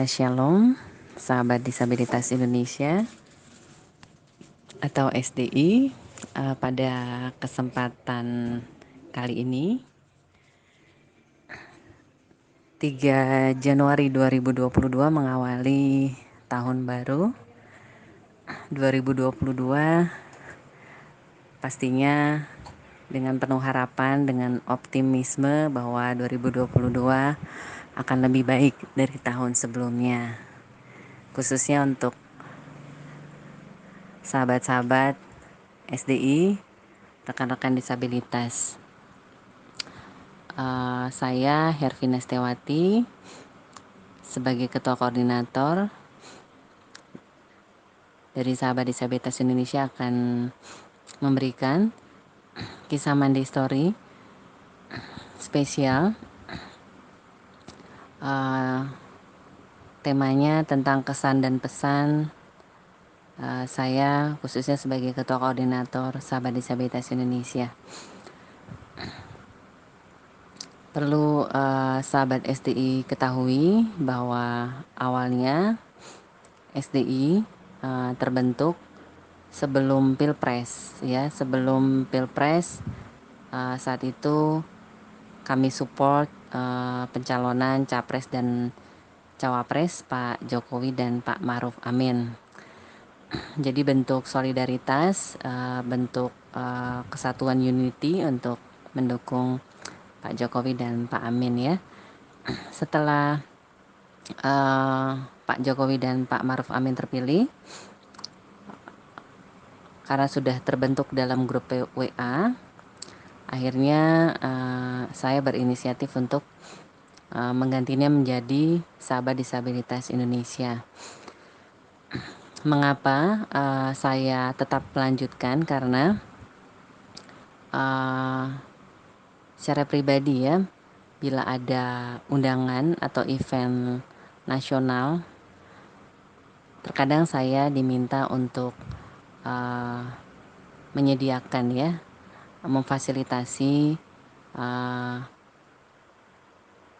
Shalom, sahabat disabilitas Indonesia atau SDI. Pada kesempatan kali ini, 3 Januari 2022 mengawali tahun baru 2022, pastinya dengan penuh harapan, dengan optimisme bahwa 2022 akan lebih baik dari tahun sebelumnya, khususnya untuk sahabat-sahabat SDI, rekan-rekan disabilitas. Saya Hervina Stewati sebagai Ketua Koordinator dari Sahabat Disabilitas Indonesia akan memberikan kisah Monday Story spesial. Temanya tentang kesan dan pesan saya khususnya sebagai Ketua Koordinator Sahabat Disabilitas Indonesia. Perlu sahabat SDI ketahui bahwa awalnya SDI terbentuk sebelum Pilpres, ya. Sebelum Pilpres, saat itu kami support pencalonan Capres dan Cawapres Pak Jokowi dan Pak Ma'ruf Amin. Jadi bentuk solidaritas, bentuk kesatuan unity untuk mendukung Pak Jokowi dan Pak Amin, ya. Setelah Pak Jokowi dan Pak Ma'ruf Amin terpilih, karena sudah terbentuk dalam grup WA, akhirnya saya berinisiatif untuk menggantinya menjadi Sahabat Disabilitas Indonesia. Mengapa saya tetap melanjutkan? Karena secara pribadi, ya, bila ada undangan atau event nasional, terkadang saya diminta untuk menyediakan, ya, memfasilitasi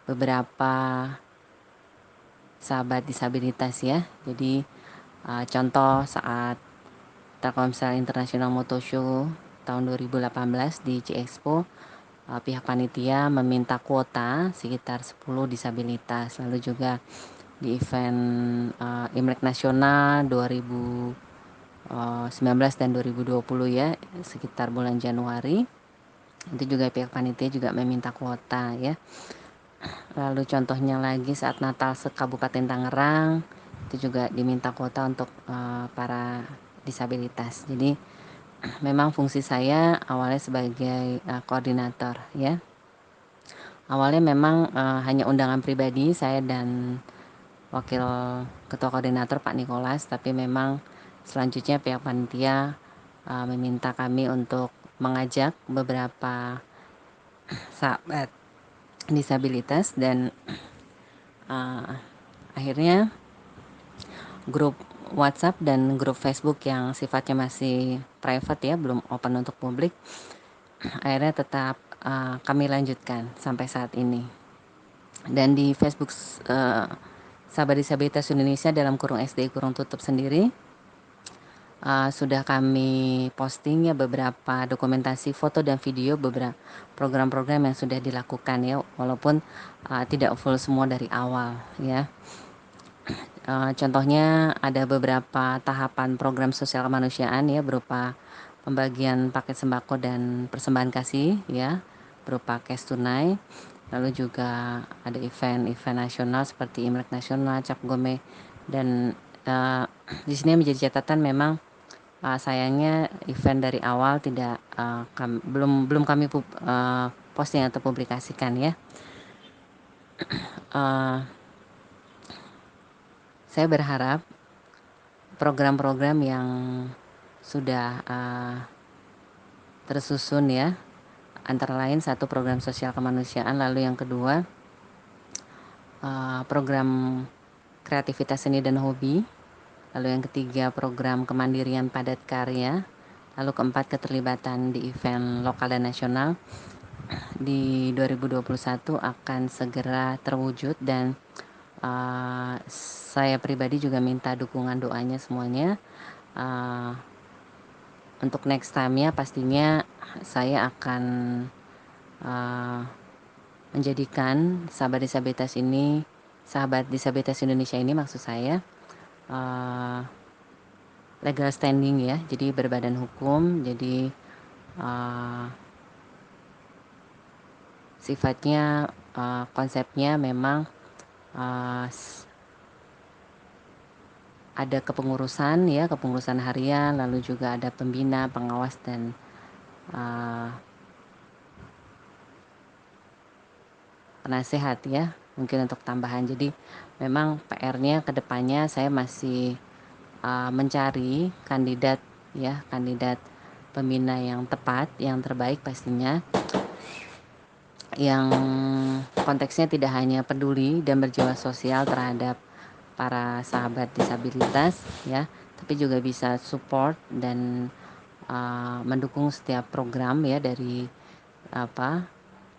beberapa sahabat disabilitas, ya. Jadi contoh saat Telkomsel International Motor Show tahun 2018 di C-Expo, pihak panitia meminta kuota sekitar 10 disabilitas. Lalu juga di event Imlek Nasional 2019 dan 2020, ya, sekitar bulan Januari, itu juga pihak panitia juga meminta kuota, ya. Lalu contohnya lagi saat Natal se-Kabupaten Tangerang, itu juga diminta kuota untuk para disabilitas. Jadi memang fungsi saya awalnya sebagai koordinator, ya. Awalnya memang hanya undangan pribadi saya dan Wakil Ketua Koordinator Pak Nikolas, tapi memang selanjutnya pihak panitia meminta kami untuk mengajak beberapa sahabat disabilitas, dan akhirnya grup WhatsApp dan grup Facebook yang sifatnya masih private, ya, belum open untuk publik, akhirnya tetap kami lanjutkan sampai saat ini. Dan di Facebook Sahabat Disabilitas Indonesia dalam kurung SDI kurung tutup sendiri sudah kami posting, ya, beberapa dokumentasi foto dan video beberapa program-program yang sudah dilakukan, ya, walaupun tidak full semua dari awal, ya. Contohnya ada beberapa tahapan program sosial kemanusiaan, ya, berupa pembagian paket sembako dan persembahan kasih, ya, berupa cash tunai. Lalu juga ada event-event nasional seperti Imlek Nasional, Cap Gome, dan di sini menjadi catatan memang sayangnya event dari awal tidak belum kami posting atau publikasikan, ya. Saya berharap program-program yang sudah tersusun, ya, antara lain satu program sosial kemanusiaan, lalu yang kedua program kreativitas seni dan hobi, lalu yang ketiga program kemandirian padat karya, lalu keempat keterlibatan di event lokal dan nasional di 2021 akan segera terwujud, dan Saya pribadi juga minta dukungan doanya semuanya. Untuk next time-nya pastinya saya akan menjadikan sahabat disabilitas Indonesia ini, maksud saya, legal standing ya, jadi berbadan hukum. Jadi sifatnya, konsepnya memang ada kepengurusan ya, kepengurusan harian, lalu juga ada pembina, pengawas, dan penasehat ya, mungkin untuk tambahan. Jadi memang PR-nya ke depannya saya masih mencari kandidat ya, kandidat pembina yang tepat, yang terbaik pastinya, yang konteksnya tidak hanya peduli dan berjiwa sosial terhadap para sahabat disabilitas ya, tapi juga bisa support dan mendukung setiap program ya, dari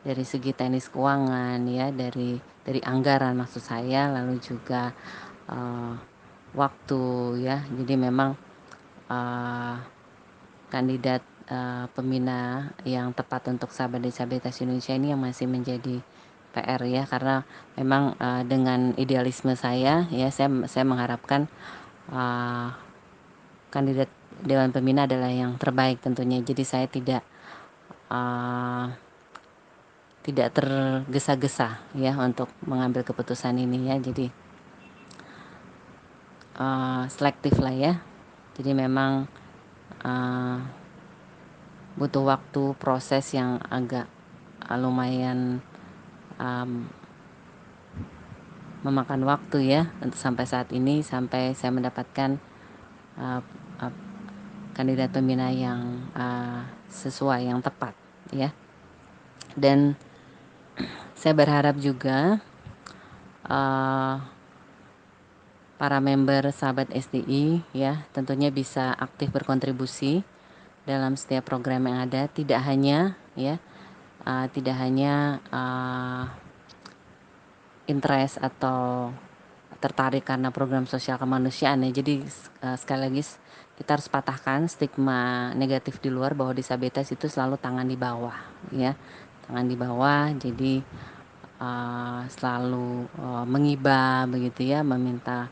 segi teknis keuangan ya, dari anggaran maksud saya, lalu juga waktu ya. Jadi memang kandidat pembina yang tepat untuk sahabat disabilitas Indonesia ini yang masih menjadi PR ya, karena memang dengan idealisme saya ya, saya mengharapkan kandidat Dewan Pembina adalah yang terbaik tentunya. Jadi saya tidak tergesa-gesa ya untuk mengambil keputusan ini ya. Jadi selektif lah ya. Jadi memang butuh waktu, proses yang agak lumayan memakan waktu ya, untuk sampai saat ini, sampai saya mendapatkan kandidat pembina yang sesuai, yang tepat ya. Dan saya berharap juga para member sahabat SDI ya tentunya bisa aktif berkontribusi dalam setiap program yang ada, tidak hanya ya, tidak hanya interest atau tertarik karena program sosial kemanusiaan ya. Jadi sekali lagi kita harus patahkan stigma negatif di luar bahwa disabilitas itu selalu tangan di bawah ya, tangan di bawah. Jadi selalu mengibah begitu ya, meminta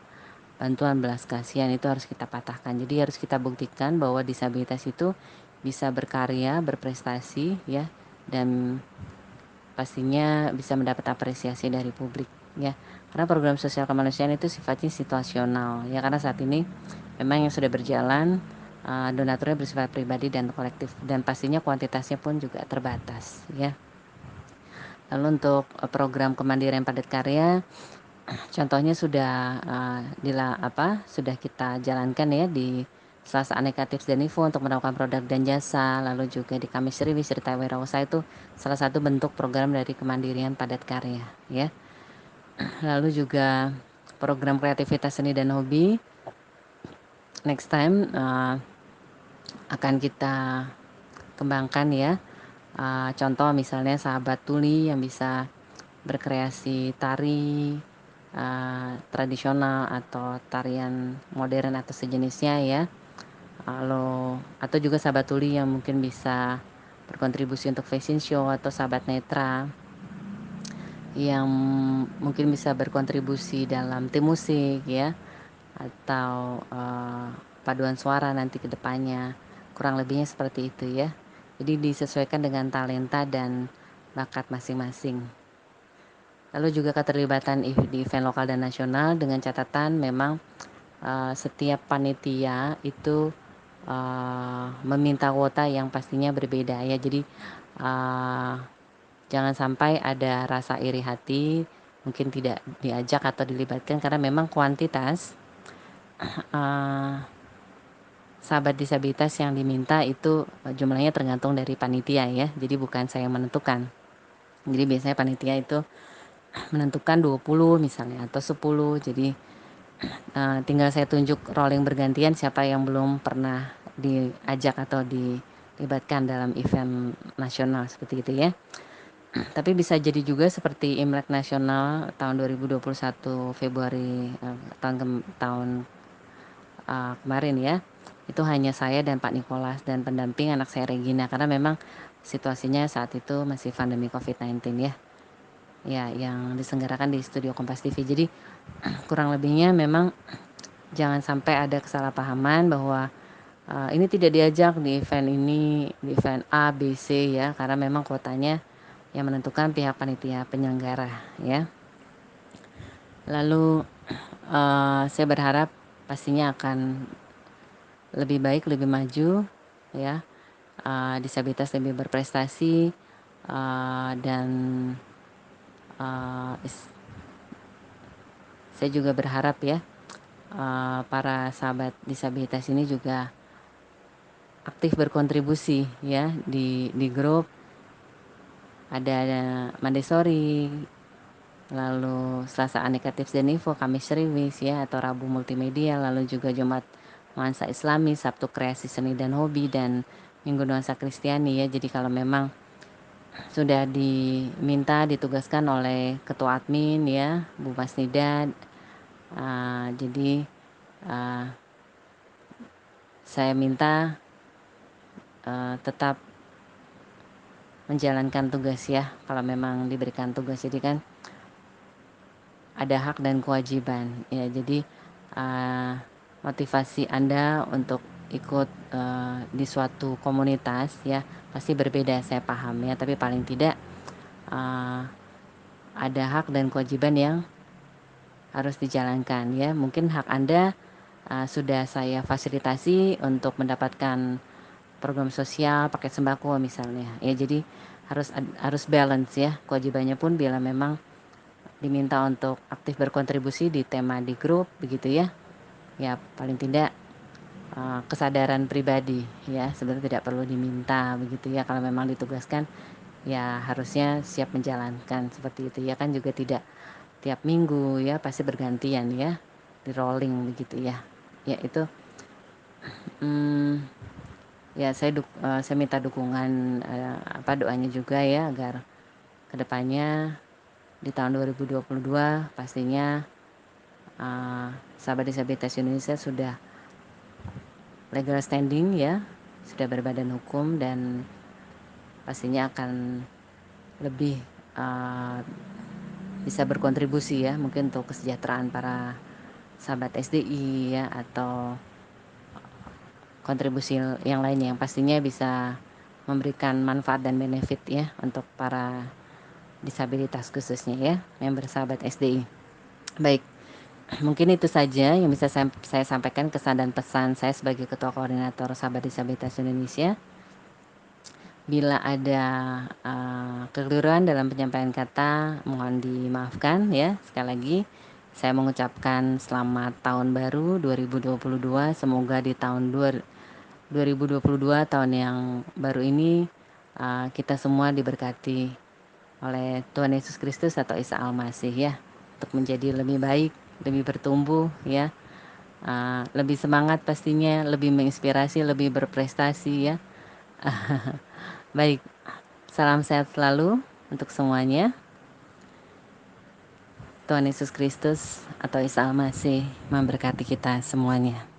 bantuan belas kasihan, itu harus kita patahkan. Jadi harus kita buktikan bahwa disabilitas itu bisa berkarya, berprestasi ya, dan pastinya bisa mendapat apresiasi dari publik ya. Karena program sosial kemanusiaan itu sifatnya situasional ya, karena saat ini memang yang sudah berjalan donaturnya bersifat pribadi dan kolektif, dan pastinya kuantitasnya pun juga terbatas ya. Lalu untuk program kemandirian padat karya, contohnya sudah sudah kita jalankan ya di Selasa Aneka Tips dan Info untuk melakukan produk dan jasa, lalu juga di Kamis Riwi Serta Wirausaha, itu salah satu bentuk program dari kemandirian padat karya ya. Lalu juga program kreativitas seni dan hobi, next time akan kita kembangkan ya. Contoh misalnya sahabat tuli yang bisa berkreasi tari tradisional atau tarian modern atau sejenisnya ya. Lalu atau juga sahabat tuli yang mungkin bisa berkontribusi untuk fashion show, atau sahabat netra yang mungkin bisa berkontribusi dalam tim musik ya, atau paduan suara nanti ke depannya. Kurang lebihnya seperti itu ya. Jadi disesuaikan dengan talenta dan bakat masing-masing. Lalu juga keterlibatan di event lokal dan nasional, dengan catatan memang setiap panitia itu meminta kuota yang pastinya berbeda ya. Jadi jangan sampai ada rasa iri hati, mungkin tidak diajak atau dilibatkan, karena memang kuantitas sahabat disabilitas yang diminta itu jumlahnya tergantung dari panitia ya. Jadi bukan saya yang menentukan. Jadi biasanya panitia itu menentukan 20 misalnya atau 10. Jadi tinggal saya tunjuk rolling bergantian siapa yang belum pernah diajak atau dilibatkan dalam event nasional seperti itu ya. Tapi bisa jadi juga seperti Imlek Nasional tahun 2021 Februari, tahun kemarin ya, itu hanya saya dan Pak Nikolas dan pendamping anak saya Regina, karena memang situasinya saat itu masih pandemi COVID-19 ya. Ya, yang diselenggarakan di studio Kompas TV. Jadi kurang lebihnya memang jangan sampai ada kesalahpahaman bahwa ini tidak diajak di event ini, di event A, B, C ya, karena memang kuotanya yang menentukan pihak panitia penyelenggara ya. Lalu saya berharap pastinya akan lebih baik, lebih maju ya. Disabilitas lebih berprestasi, dan saya juga berharap ya, para sahabat disabilitas ini juga aktif berkontribusi ya di grup. Ada Mandesori, lalu Selasa Aneka Tips dan Info, Kamis Riwis ya, atau Rabu Multimedia, lalu juga Jumat Nuansa Islami, Sabtu Kreasi Seni dan Hobi, dan Minggu Nuansa Kristiani ya. Jadi kalau memang sudah diminta, ditugaskan oleh Ketua Admin ya, Bu Masnida, jadi saya minta tetap menjalankan tugas ya, kalau memang diberikan tugas. Jadi kan ada hak dan kewajiban ya. Jadi motivasi Anda untuk ikut di suatu komunitas ya pasti berbeda, saya paham ya, tapi paling tidak ada hak dan kewajiban yang harus dijalankan ya. Mungkin hak Anda sudah saya fasilitasi untuk mendapatkan program sosial, paket sembako misalnya ya. Jadi harus balance ya, kewajibannya pun bila memang diminta untuk aktif berkontribusi di tema di grup begitu ya. Ya paling tidak kesadaran pribadi ya, sebenarnya tidak perlu diminta begitu ya. Kalau memang ditugaskan ya harusnya siap menjalankan seperti itu ya. Kan juga tidak tiap minggu ya, pasti bergantian ya, di rolling begitu ya. Ya itu ya saya minta dukungan, doanya juga ya, agar kedepannya di tahun 2022 pastinya sahabat disabilitas Indonesia sudah legal standing ya, sudah berbadan hukum, dan pastinya akan lebih bisa berkontribusi ya, mungkin untuk kesejahteraan para sahabat SDI ya, atau kontribusi yang lainnya yang pastinya bisa memberikan manfaat dan benefit ya untuk para disabilitas khususnya ya, member sahabat SDI. Baik, mungkin itu saja yang bisa saya sampaikan, kesan dan pesan saya sebagai Ketua Koordinator Sahabat Disabilitas Indonesia. Bila ada kekeliruan dalam penyampaian kata, mohon dimaafkan ya. Sekali lagi saya mengucapkan selamat tahun baru 2022. Semoga di tahun 2022, tahun yang baru ini, kita semua diberkati oleh Tuhan Yesus Kristus atau Isa Al-Masih ya, untuk menjadi lebih baik, lebih bertumbuh ya, lebih semangat pastinya, lebih menginspirasi, lebih berprestasi ya. Baik, salam sehat selalu untuk semuanya. Tuhan Yesus Kristus atau Isa Al-Masih memberkati kita semuanya.